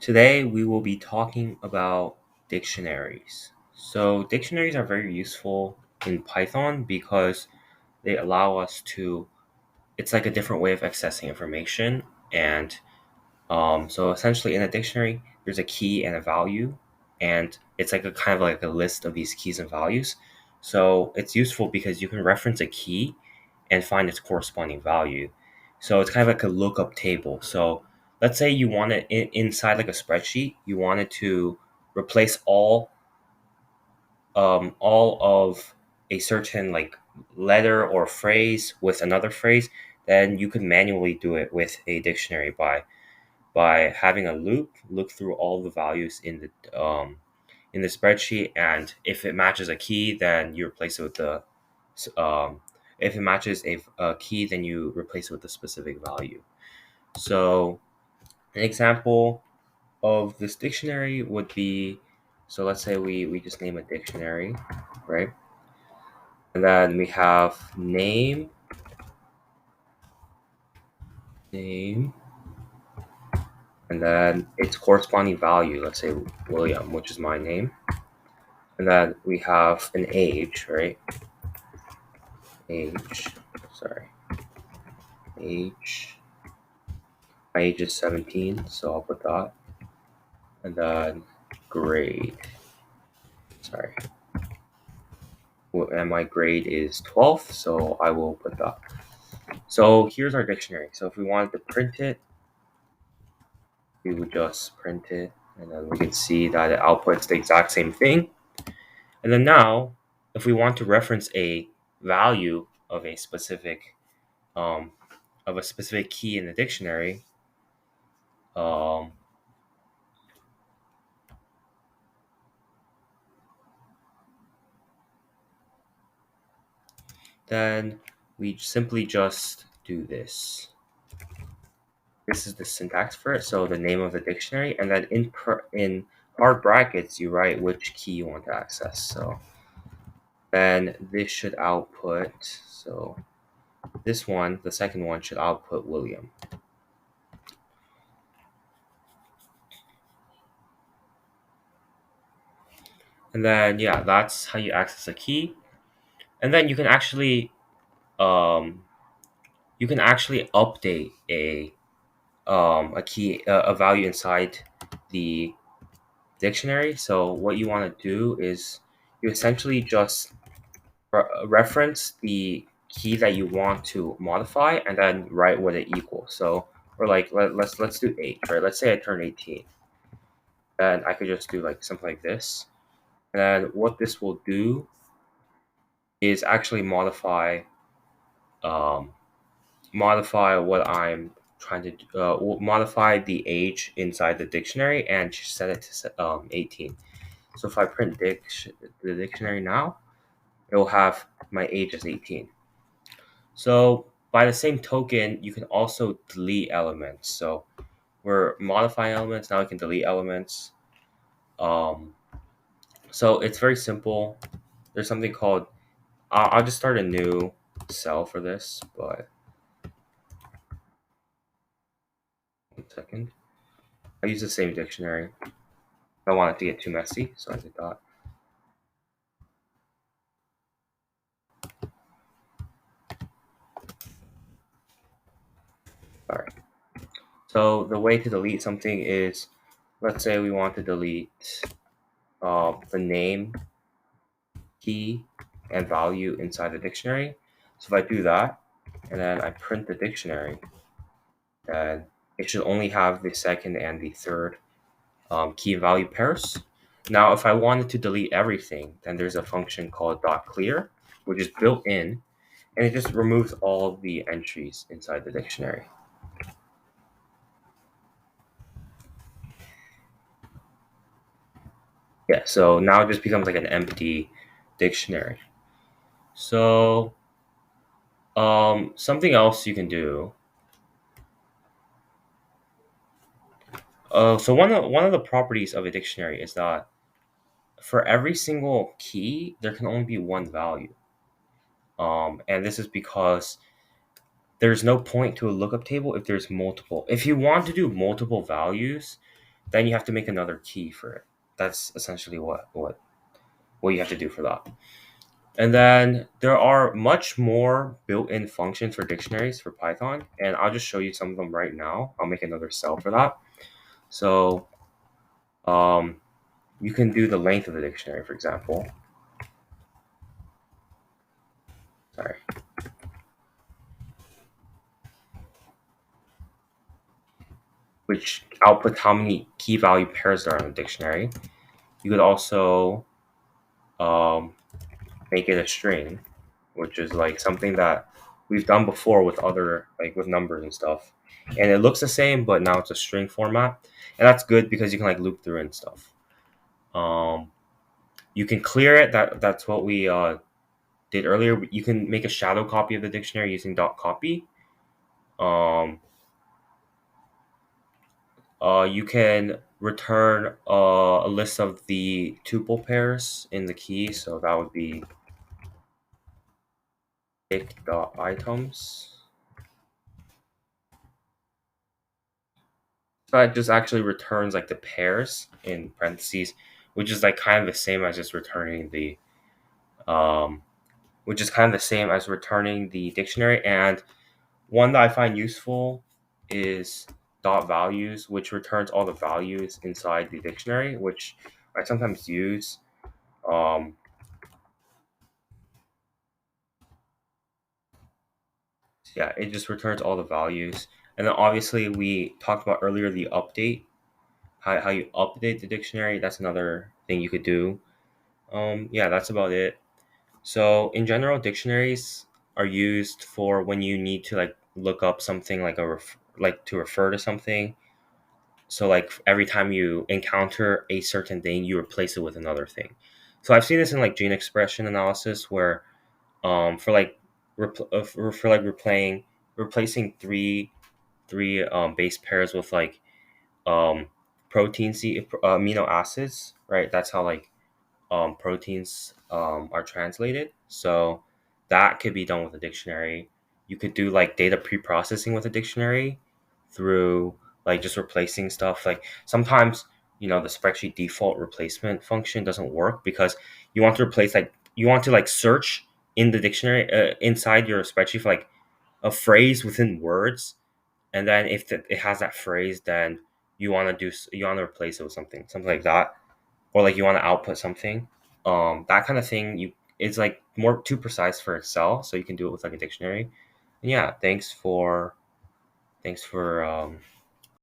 Today we will be talking about dictionaries. So, dictionaries are very useful in Python because they allow us to, it's like a different way of accessing information. And so essentially in a dictionary, there's a key and a value, and it's like a kind of like a list of these keys and values. So it's useful because you can reference a key and find its corresponding value. So it's kind of like a lookup table. So let's say you want to inside like a spreadsheet, you wanted to replace all of a certain like letter or phrase with another phrase, then you could manually do it with a dictionary by having a look through all the values in the spreadsheet, and if it matches a key, then you replace it with the um, if it matches a key, then you replace it with a specific value. So an example of this dictionary would be, so let's say we just name a dictionary, right? And then we have name, and then its corresponding value, let's say William, which is my name. And then we have an age, right? Age, sorry, age. My age is 17, so I'll put that. And then grade, sorry. And my grade is 12, so I will put that. So here's our dictionary. So if we wanted to print it, we would just print it, and then we can see that it outputs the exact same thing. And then now, if we want to reference a value of a um, specific key in the dictionary, um, then we simply just do this. This is the syntax for it. So the name of the dictionary, and then in hard brackets, you write which key you want to access. So then this should output. So this one, the second one, should output William. And then yeah, that's how you access a key. And then um, you can actually update a key a value inside the dictionary. So what you want to do is you essentially just reference the key that you want to modify and then write what it equals. So or like let's do age, right? Let's say I turn 18. Then I could just do like something like this. And then what this will do is actually um, modify what I'm trying to modify the age inside the dictionary and set it to 18. So if I print the dictionary now, it will have my age as 18. So by the same token, you can also delete elements. So we're modifying elements, now we can delete elements. Um, so it's very simple. There's something called, I'll just start a new cell for this, but 1 second. I use the same dictionary. I don't want it to get too messy, so I did that. All right. So the way to delete something is, let's say we want to delete the name, key, and value inside the dictionary. So if I do that, and then I print the dictionary, then it should only have the second and the third key and value pairs. Now, if I wanted to delete everything, then there's a function called .clear, which is built in, and it just removes all the entries inside the dictionary. Yeah, so now it just becomes like an empty dictionary. So something else you can do. So one of the properties of a dictionary is that for every single key, there can only be one value. And this is because there's no point to a lookup table if there's multiple. If you want to do multiple values, then you have to make another key for it. That's essentially what you have to do for that. And then there are much more built-in functions for dictionaries for Python, and I'll just show you some of them right now. I'll make another cell for that. So um, you can do the length of the dictionary, for example. Sorry, which outputs how many key value pairs there are in the dictionary. You could also um, make it a string, which is like something that we've done before with other like with numbers and stuff. And it looks the same, but now it's a string format, and that's good because you can like loop through and stuff. Um, you can clear it. That's what we did earlier. You can make a shadow copy of the dictionary using .copy. Um, you can return a list of the tuple pairs in the key, so that would be items. So it just actually returns like the pairs in parentheses, which is like kind of the same as just returning the um, which is kind of the same as returning the dictionary. And one that I find useful is dot values, which returns all the values inside the dictionary, which I sometimes use. Um, yeah, it just returns all the values. And then obviously we talked about earlier the update, how you update the dictionary. That's another thing you could do. Yeah, that's about it. So in general, dictionaries are used for when you need to like look up something like like to refer to something. So like every time you encounter a certain thing, you replace it with another thing. So I've seen this in like gene expression analysis where for like for like replacing three base pairs with like um amino acids, right? That's how like proteins are translated. So that could be done with a dictionary. You could do like data pre-processing with a dictionary through like just replacing stuff. Like sometimes the spreadsheet default replacement function doesn't work because you want to replace like you want to like search in the dictionary inside your spreadsheet for like a phrase within words, and then if it has that phrase, then you want to replace it with something like that, or like you want to output something, that kind of thing. You It's like more too precise for Excel, so you can do it with like a dictionary. And yeah, thanks for